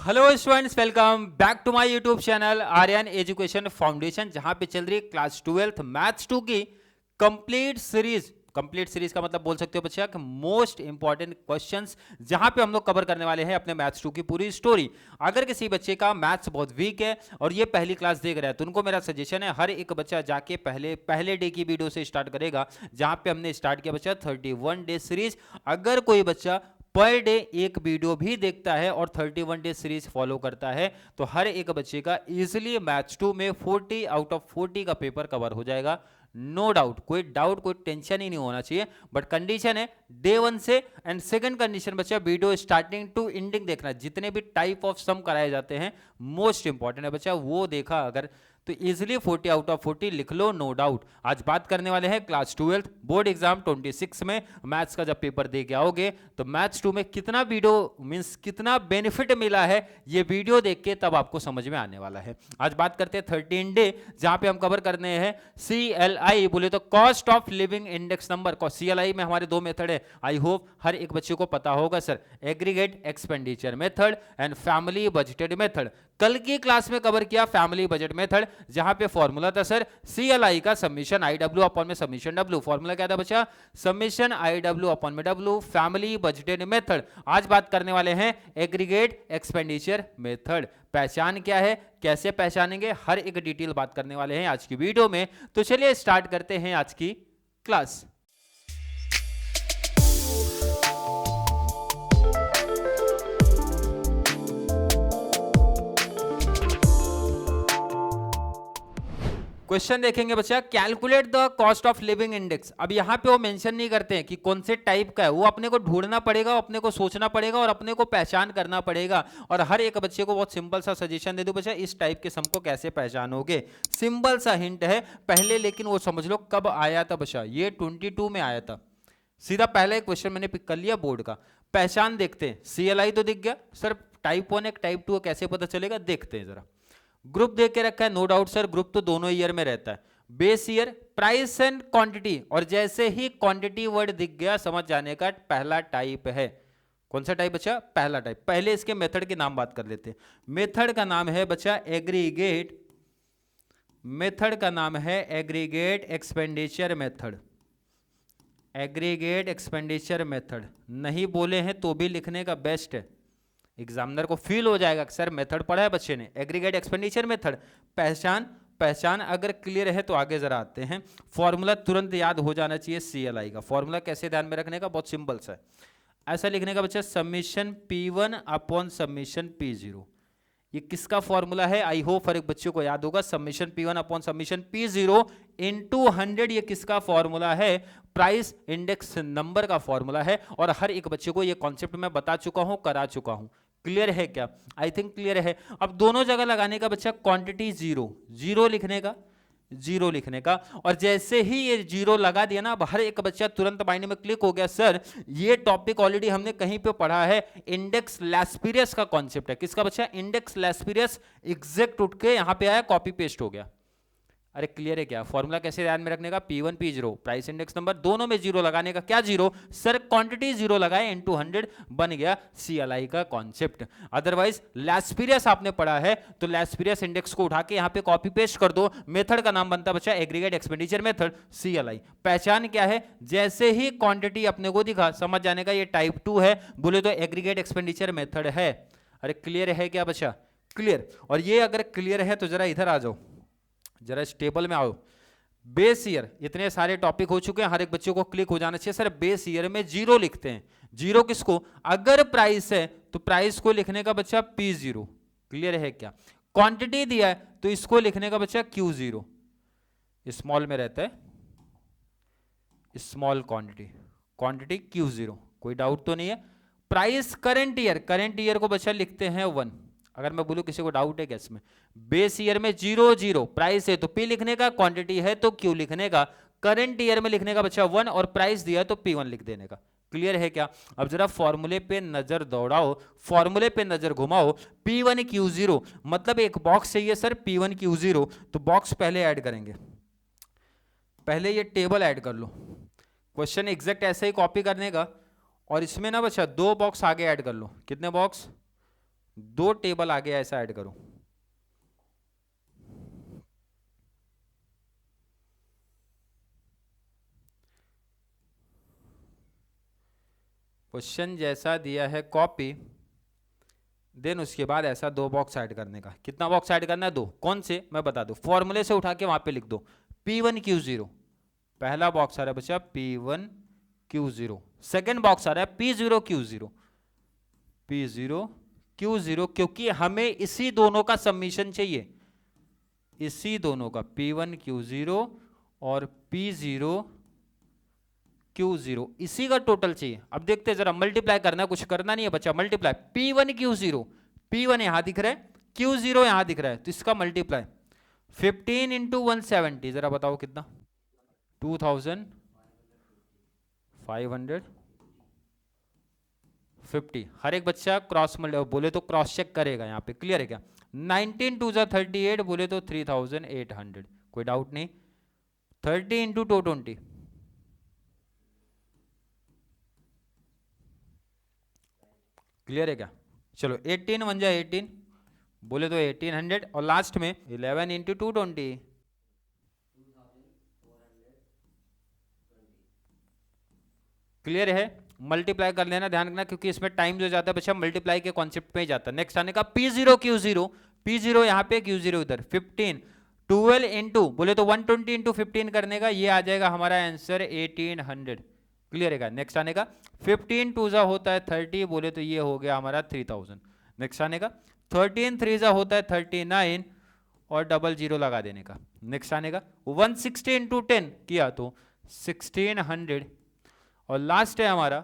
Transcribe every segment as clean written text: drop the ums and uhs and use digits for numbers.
Hello students, welcome back to my YouTube channel Aryan education foundation, जहां पे चल रही है क्लास 12th मैथ्स 2 की कंप्लीट सीरीज। कंप्लीट सीरीज का मतलब बोल सकते हो बच्चा कि मोस्ट इंपॉर्टेंट क्वेश्चंस, जहां पे हम लोग कवर करने वाले हैं अपने मैथ्स 2 की पूरी स्टोरी। अगर किसी बच्चे का मैथ्स बहुत वीक है और ये पहली क्लास देख रहा है तो उनको मेरा सजेशन है, हर एक बच्चा जाके पहले डे की वीडियो से स्टार्ट करेगा, जहां पे हमने स्टार्ट किया बच्चा 31 डे सीरीज। अगर कोई बच्चा पर डे एक वीडियो भी देखता है और 31 डे सीरीज फॉलो करता है तो हर एक बच्चे का इजीली मैथ्स 2 में 40 आउट ऑफ 40 का पेपर कवर हो जाएगा। नो डाउट, कोई डाउट कोई टेंशन ही नहीं होना चाहिए। बट कंडीशन है डे 1 से, एंड सेकंड कंडीशन बच्चा वीडियो स्टार्टिंग टू एंडिंग देखना। जितने भी टाइप ऑफ सम कराए जाते हैं मोस्ट इंपॉर्टेंट है बच्चा, वो देखा अगर तो इजीली 40 आउट ऑफ 40 लिख लो, नो डाउट। आज बात करने वाले हैं क्लास 12th बोर्ड एग्जाम 26 में मैथ्स का जब पेपर दे के आओगे तो मैथ्स 2 में कितना वीडियो मींस कितना बेनिफिट मिला है ये वीडियो देख के तब आपको समझ में आने वाला है। आज बात करते हैं 13 डे, जहां पे हम कवर करने हैं CLI, बोले तो cost of living index number. CLI में हमारे दो मेथड है, आई होप हर एक बच्चे को पता होगा sir, aggregate expenditure method and family budgeted method. कल की क्लास में कवर किया फैमिली बजट मेथड, जहां पे फॉर्मूला था सर CLI का समीशन IW अपॉन में समीशन W। फॉर्मूला क्या था बच्चा? समीशन IW अपॉन में W, फैमिली बजटेड मेथड। आज बात करने वाले हैं एग्रीगेट एक्सपेंडिचर मेथड। पहचान क्या है, कैसे पहचानेंगे, हर एक डिटेल बात करने वाले हैं आज की वीडियो में। तो चलिए स्टार्ट करते हैं आज की क्लास। क्वेश्चन देखेंगे बच्चा, calculate the cost of living index. अब यहाँ पे वो मेंशन नहीं करते हैं कि कौन से टाइप का है, वो अपने को ढूंढना पड़ेगा, अपने को सोचना पड़ेगा और अपने को पहचान करना पड़ेगा। और हर एक बच्चे को बहुत सिंपल सा सजेशन दे दूं बच्चा, इस टाइप के सम को कैसे पहचानोगे। सिंपल सा हिंट है पहले, लेकिन वो समझ लो कब आया था बच्चा, ये 22 में आया था। सीधा पहला एक क्वेश्चन मैंने पिक कर लिया बोर्ड का। पहचान देखते हैं, CLI तो दिख गया सर, टाइप 1 है टाइप 2 कैसे पता चलेगा, देखते हैं जरा। ग्रुप देख के रखा है, नो डाउट सर ग्रुप तो दोनों ईयर में रहता है। Base year, price and quantity, और जैसे ही क्वांटिटी वर्ड दिख गया समझ जाने का पहला टाइप है। कौन सा टाइप बच्चा? पहला टाइप। पहले इसके मेथड के नाम बात कर लेते हैं। मेथड का नाम है बच्चा एग्रीगेट, मेथड का नाम है aggregate expenditure method. Aggregate expenditure method नहीं बोले हैं तो भी लिखने का बेस्ट है, एग्जामिनर को फील हो जाएगा कि सर मेथड पढ़ा है बच्चे ने। एग्रीगेट एक्सपेंडिचर मेथड, पहचान अगर क्लियर है तो आगे जरा आते हैं। फॉर्मूला तुरंत याद हो जाना चाहिए CLI का। फॉर्मूला कैसे ध्यान में रखने का, बहुत सिंपल सा है, ऐसा लिखने का बच्चा, summation P1 upon summation P0। ये किसका फॉर्मूला है? आई होप हर एक बच्चे को याद होगा, summation P1 upon summation P0 into 100। ये किसका फॉर्मूला है? प्राइस इंडेक्स नंबर का फॉर्मूला है। और हर एक बच्चे को ये कॉन्सेप्ट मैं बता चुका हूं, करा चुका हूं। क्लियर है क्या? आई थिंक क्लियर है। अब दोनों जगह लगाने का बच्चा, क्वांटिटी जीरो लिखने का, जीरो लिखने का। और जैसे ही ये जीरो लगा दिया ना, अब हर एक बच्चा तुरंत माइंड में क्लिक हो गया, सर ये टॉपिक ऑलरेडी हमने कहीं पे पढ़ा है, इंडेक्स लैस्पीरियस का कॉन्सेप्ट है। किसका बच्चा? इंडेक्स लैस्पीरियस। एग्जैक्ट उठ के यहां पे आया, कॉपी पेस्ट हो गया। अरे क्लियर है क्या? फॉर्मूला कैसे ध्यान में रखने का, P1 P0, price index number, दोनों में जीरो लगाने का। क्या जीरो सर? क्वांटिटी जीरो लगाए इनटू 100, बन गया CLI का कॉन्सेप्ट। अदरवाइज लैस्पीरियस आपने पढ़ा है तो लैस्पीरियस इंडेक्स को उठा के यहां पे कॉपी पेस्ट कर दो। मेथड का नाम बनता बच्चा एग्रीगेट एक्सपेंडिचर मेथड, CLI। पहचान क्या है? जैसे ही क्वांटिटी अपने को दिखा समझ जाने का ये टाइप 2 है, बोले तो एग्रीगेट एक्सपेंडिचर मेथड है। अरे क्लियर है क्या बच्चा? क्लियर। और ये अगर क्लियर है तो जरा इधर आ जाओ, जरा इस टेबल में आओ। बेस ईयर, इतने सारे टॉपिक हो चुके हैं, हर एक बच्चे को क्लिक हो जाना चाहिए, सर बेस ईयर में जीरो लिखते हैं। जीरो किसको? अगर प्राइस है तो प्राइस को लिखने का बच्चा P0। क्लियर है क्या? क्वांटिटी दिया है तो इसको लिखने का बच्चा Q0, स्मॉल में रहता है, स्मॉल क्वांटिटी Q0। कोई डाउट तो नहीं है? प्राइस करंट ईयर को बच्चा लिखते हैं 1। अगर मैं बोलूं किसी को डाउट है क्या इसमें? बेस ईयर में जीरो, प्राइस है तो P लिखने का, क्वांटिटी है तो Q लिखने का, करंट ईयर में लिखने का बच्चा 1, और प्राइस दिया तो P1 लिख देने का। क्लियर है क्या? अब जरा फॉर्मूले पे नजर दौड़ाओ, फॉर्मूले पे नजर घुमाओ। P1 Q0 मतलब एक बॉक्स चाहिए सर, P1 Q0, तो बॉक्स पहले ऐड करेंगे, पहले ये टेबल ऐड कर लो। क्वेश्चन एग्जैक्ट ऐसे ही कॉपी करने का, और इसमें ना बच्चा 2 बॉक्स आगे ऐड कर लो। कितने बॉक्स? दो टेबल आगे ऐसा ऐड करो। क्वेश्चन जैसा दिया है कॉपी, देन उसके बाद ऐसा दो बॉक्स ऐड करने का। कितना बॉक्स ऐड करना है? दो। कौन से? मैं बता दूं, फॉर्मूले से उठा के वहां पे लिख दो। P1Q0 पहला बॉक्स आ रहा है बच्चा, P1Q0। सेकेंड बॉक्स आ रहा है P0Q0, P0Q0, क्योंकि हमें इसी दोनों का सबमिशन चाहिए, इसी दोनों का, P1Q0 और P0Q0, इसी का टोटल चाहिए। अब देखते हैं जरा, मल्टीप्लाई करना है, कुछ करना नहीं है बच्चा, मल्टीप्लाई। P1Q0, P1 यहां दिख रहा है, Q0 यहां दिख रहा है, तो इसका मल्टीप्लाई 15 इंटू 170, जरा बताओ कितना? 2550। हर एक बच्चा क्रॉस बोले तो क्रॉस चेक करेगा यहाँ पे, क्लियर है क्या? 19 2 38 बोले तो 3800, कोई डाउट नहीं। 30 इंटू 220, क्लियर है क्या? चलो 18 1 जा 18 बोले तो 1800, और लास्ट में 11 इंटू 220, क्लियर है? मल्टीप्लाई कर लेना, ध्यान रखना, क्योंकि इसमें टाइम जो जाता है बच्चा मल्टीप्लाई के कॉन्सेप्ट में ही जाता है। नेक्स्ट आने का P0Q0, P0 यहाँ पे, Q0 इधर। 15 12 इंटू बोले तो 120 इंटू 15 करने का, ये आ जाएगा हमारा आंसर 1800, क्लियर है? नेक्स्ट आने का 15 2 जा होता है 30, बोले तो ये हो गया हमारा 3000। नेक्स्ट आने का 13 3 जा होता है 39, और डबल जीरो लगा देने का। नेक्स्ट आने का 160 इंटू 10 किया तो 1600, और लास्ट है हमारा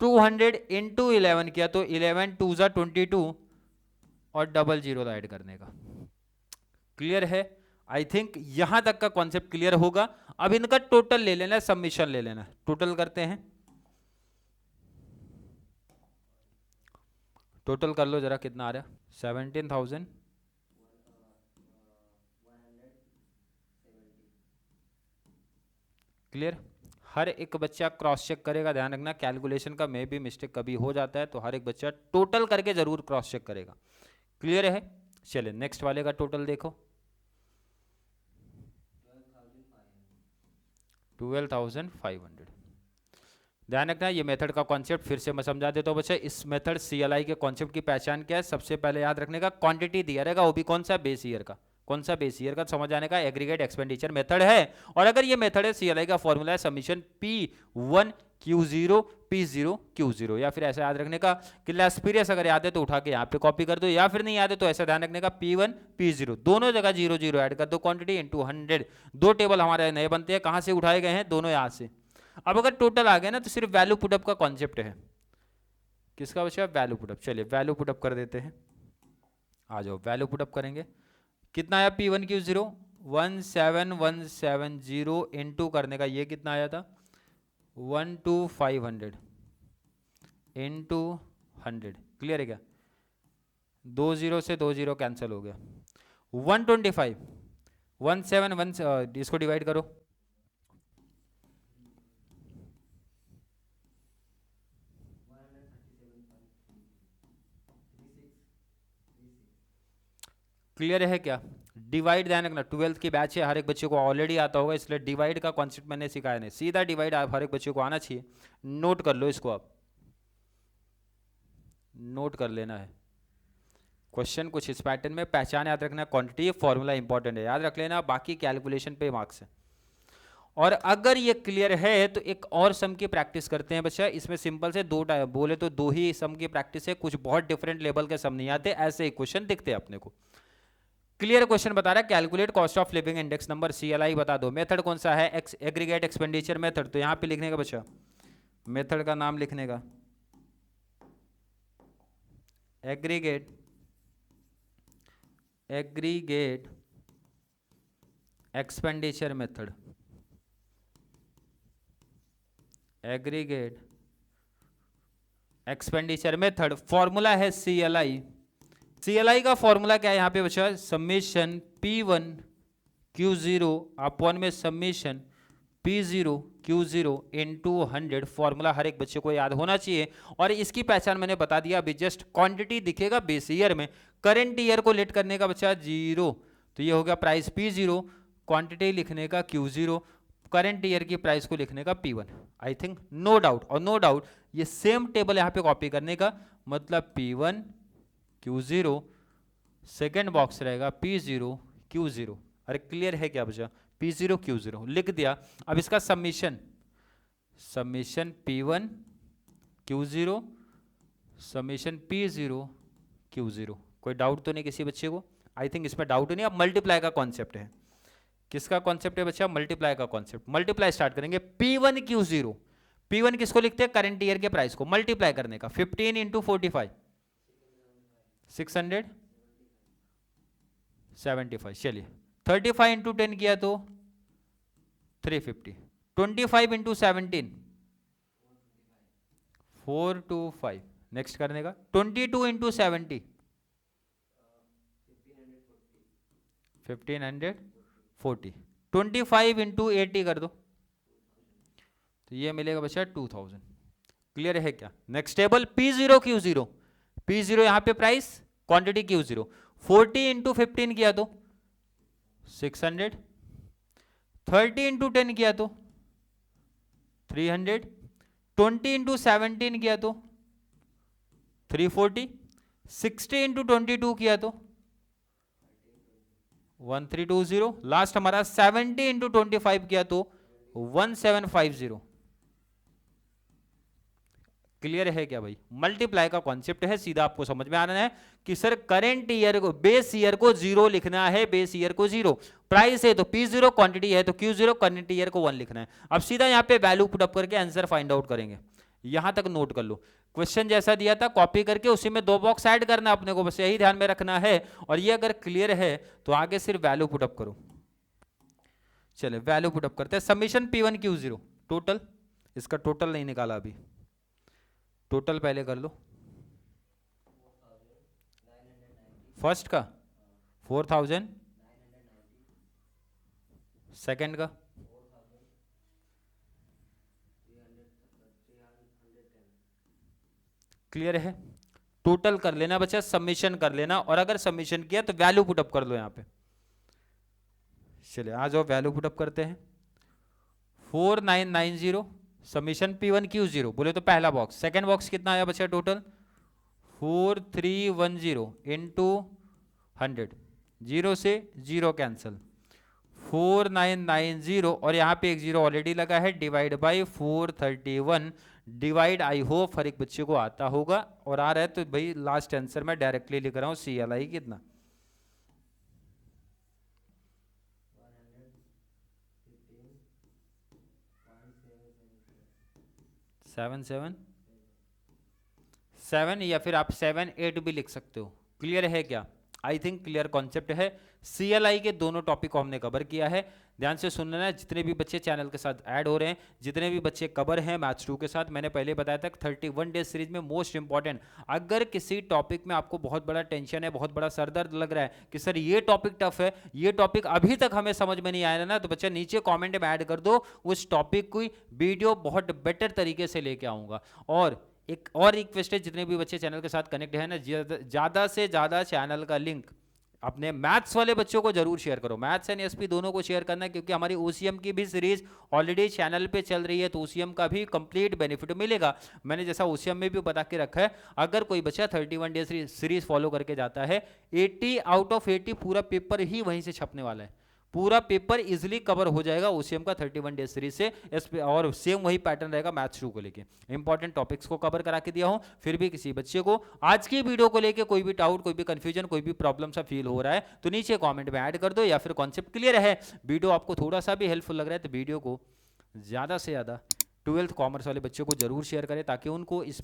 200 इंटू 11 किया तो 11 2 जा 22, और डबल जीरो ऐड करने का। क्लियर है? आई थिंक यहां तक का कॉन्सेप्ट क्लियर होगा। अब इनका टोटल ले लेना, सबमिशन ले लेना। टोटल करते हैं, टोटल कर लो जरा, कितना आ रहा है? 17,000, क्लियर? हर एक बच्चा क्रॉस चेक करेगा, ध्यान रखना, कैलकुलेशन का में भी मिस्टेक कभी हो जाता है, तो हर एक बच्चा टोटल करके जरूर क्रॉस चेक करेगा, क्लियर है? चलिए नेक्स्ट वाले का टोटल देखो, 12,500। ध्यान रखना, ये मेथड का कॉन्सेप्ट फिर से मैं समझा देता हूँ बच्चा। इस मेथड CLI के कॉन्सेप्ट की पहचान क्या है? सबसे पहले याद रखने का, क्वांटिटी दिया रहेगा, वो भी कौन सा? बेस ईयर का। कौन सा? बेस ईयर का। समझ आने का, एग्रीगेट एक्सपेंडिचर मेथड है। और अगर ये मेथड है, CLI का फॉर्मूला है सबमिशन P1Q0 P0Q0, या फिर ऐसा याद रखने का कि लेस्पीरियस अगर याद है तो उठा के यहाँ पे कॉपी कर दो, या फिर नहीं याद है तो ऐसा ध्यान रखने का P1 P0 दोनों जगह 0 0 ऐड कर दो, क्वांटिटी इंटू 100। दो टेबल हमारे नए बनते हैं, कहाँ से उठाए गए हैं? दोनों यहाँ से। अब अगर टोटल आ गया ना, तो सिर्फ वैल्यू पुटअप का कॉन्सेप्ट है। किसका बच्चा? Value put up. चलिए वैल्यू पुटअप कर देते हैं, आ जाओ वैल्यू पुटअप करेंगे। कितना आया? P1Q0 17170 इंटू करने का, ये कितना आया था? 12,500 इंटू 100, क्लियर है क्या? 2 0 से 2 0 कैंसिल हो गया। 125 17 इसको डिवाइड करो, क्लियर है क्या? डिवाइड, ध्यान रखना 12th की बैच है, हर एक बच्चे को ऑलरेडी आता होगा, इसलिए डिवाइड का कॉन्सेप्ट मैंने सिखाया नहीं, सीधा डिवाइड आप हर एक बच्चे को आना चाहिए। नोट कर लो इसको, आप नोट कर लेना है। क्वेश्चन कुछ इस पैटर्न में, पहचान याद रखना, क्वांटिटी फॉर्मूला इंपॉर्टेंट है, याद रख लेना, बाकी कैलकुलेशन पे मार्क्स है। और अगर ये क्लियर है तो एक और सम की प्रैक्टिस करते हैं बच्चा। इसमें सिंपल से बोले तो दो ही सम की प्रैक्टिस है, कुछ बहुत डिफरेंट लेवल के सम नहीं आते, ऐसे ही क्वेश्चन दिखते हैं अपने को। क्लियर क्वेश्चन बता रहा है, calculate cost of living index number CLI बता दो। मेथड कौन सा है? Aggregate expenditure method. तो यहां पे लिखने का बच्चा, मेथड का नाम लिखने का aggregate expenditure method, aggregate expenditure method. Formula है CLI का फॉर्मूला क्या है यहाँ पे बच्चा? समेशन P1Q0 अपॉन में summation P0 Q0 into 100, formula हर एक बच्चे को याद होना चाहिए। और इसकी पहचान मैंने बता दिया अभी जस्ट, क्वांटिटी दिखेगा बेस ईयर में, करंट ईयर को लेट करने का बच्चा 0, तो ये हो गया प्राइस P0, क्वांटिटी लिखने का Q0, करंट ईयर की प्राइस को लिखने का P1। I think no doubt, और नो डाउट ये सेम टेबल यहाँ पे कॉपी करने का मतलब P1 Q0, सेकेंड बॉक्स रहेगा P0 Q0। अरे क्लियर है क्या बच्चा? P0 Q0 लिख दिया। अब इसका summation P1 Q0 summation P0 Q0। कोई डाउट तो नहीं किसी बच्चे को? आई थिंक इसमें डाउट नहीं। अब मल्टीप्लाई का कॉन्सेप्ट है। किसका कॉन्सेप्ट है बच्चा? मल्टीप्लाई का कॉन्सेप्ट। मल्टीप्लाई स्टार्ट करेंगे। P1 Q0, P1 किसको लिखते हैं? करंट ईयर के प्राइस को, मल्टीप्लाई करने का 15 इंटू 45 675। चलिए 35 इंटू 10 किया तो 350, 25 इंटू 17 425। नेक्स्ट करने का 22 इंटू 70 1540, 25 इंटू 80 कर दो तो ये मिलेगा बच्चा 2000। क्लियर है क्या? Next table P0 Q0, P0 यहां पे प्राइस, क्वांटिटी Q0, 40 इंटू 15 किया तो 600, 30 इंटू 10 किया तो 300, 20 इंटू 17 किया तो 340, 60 इंटू 22 किया तो 1320, लास्ट हमारा 70 इंटू 25 किया तो 1750। क्लियर है क्या भाई? मल्टीप्लाई का कॉन्सेप्ट है, सीधा आपको समझ में आना है कि सर करंट ईयर को, बेस ईयर को 0 लिखना है, बेस ईयर को 0, प्राइस है तो P0, क्वांटिटी है तो Q0, करंट ईयर को 1 लिखना है। अब सीधा यहाँ पे वैल्यू पुट अप करके आंसर फाइंड आउट करेंगे। यहां तक नोट कर लो, क्वेश्चन जैसा दिया था कॉपी करके उसी में 2 बॉक्स ऐड करना अपने को, बस यही ध्यान में रखना है। और ये अगर क्लियर है तो आगे सिर्फ वैल्यू पुट अप करो। चले वैल्यू पुट अप करते हैं। समीशन P1 Q0, टोटल, इसका टोटल नहीं निकाला अभी, टोटल पहले कर लो। फर्स्ट का 4000, सेकंड का 310। क्लियर है? टोटल कर लेना बच्चा, सबमिशन कर लेना, और अगर सबमिशन किया तो वैल्यू पुटअप कर लो यहां पे। चलिए आ जाओ वैल्यू पुटअप करते हैं। 4990 सबमिशन P1 Q0 बोले तो पहला बॉक्स, सेकंड बॉक्स कितना आया बच्चा टोटल? 4310 इंटू 100, 0 से 0 कैंसिल, 4990, और यहाँ पे एक 0 ऑलरेडी लगा है, divide by 431। Divide I hope हर एक बच्चे को आता होगा, और आ रहा है तो भाई लास्ट आंसर मैं डायरेक्टली लिख रहा हूँ CLI कितना 777 या फिर आप 78 भी लिख सकते हो। क्लियर है क्या? आई थिंक क्लियर कॉन्सेप्ट है। CLI के दोनों टॉपिक को हमने कवर किया है, ध्यान से सुन लेना। जितने भी बच्चे चैनल के साथ ऐड हो रहे हैं, जितने भी बच्चे कवर हैं मैथ्स 2 के साथ, मैंने पहले बताया था 31 डेज सीरीज में मोस्ट इंपॉर्टेंट, अगर किसी टॉपिक में आपको बहुत बड़ा टेंशन है, बहुत बड़ा सरदर्द लग रहा है कि सर ये टॉपिक टफ है, ये टॉपिक अभी तक हमें समझ में नहीं आया ना, तो बच्चा नीचे कॉमेंट में ऐड कर दो, उस टॉपिक की वीडियो बहुत बेटर तरीके से लेके आऊँगा। और एक और रिक्वेस्ट है, जितने भी बच्चे चैनल के साथ कनेक्ट है ना, ज़्यादा से ज़्यादा चैनल का लिंक अपने मैथ्स वाले बच्चों को जरूर शेयर करो, मैथ्स एंड एसपी दोनों को शेयर करना है, क्योंकि हमारी OCM की भी सीरीज ऑलरेडी चैनल पे चल रही है, तो OCM का भी कंप्लीट बेनिफिट मिलेगा। मैंने जैसा OCM में भी बता के रखा है, अगर कोई बच्चा 31 डेज सीरीज फॉलो करके जाता है, 80 आउट ऑफ 80 पूरा पेपर ही वहीं से छपने वाला है, पूरा पेपर इजीली कवर हो जाएगा OCM का 31 डेज सीरीज से। और सेम वही पैटर्न रहेगा मैथ्स 2 को लेके, इंपॉर्टेंट टॉपिक्स को कवर करा के दिया हूं। फिर भी किसी बच्चे को आज की वीडियो को लेके कोई भी डाउट, कोई भी कंफ्यूजन, कोई भी प्रॉब्लम सा फील हो रहा है तो नीचे कमेंट में ऐड कर दो, या फिर कॉन्सेप्ट क्लियर है, वीडियो आपको थोड़ा सा भी हेल्पफुल लग रहा है तो वीडियो को ज़्यादा से ज़्यादा 12th कॉमर्स वाले बच्चों को जरूर शेयर करें, ताकि उनको इस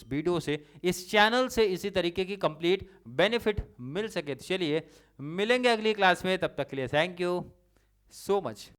वीडियो से, इस चैनल से इसी तरीके की कंप्लीट बेनिफिट मिल सके। चलिए मिलेंगे अगली क्लास में, तब तक के लिए थैंक यू सो मच।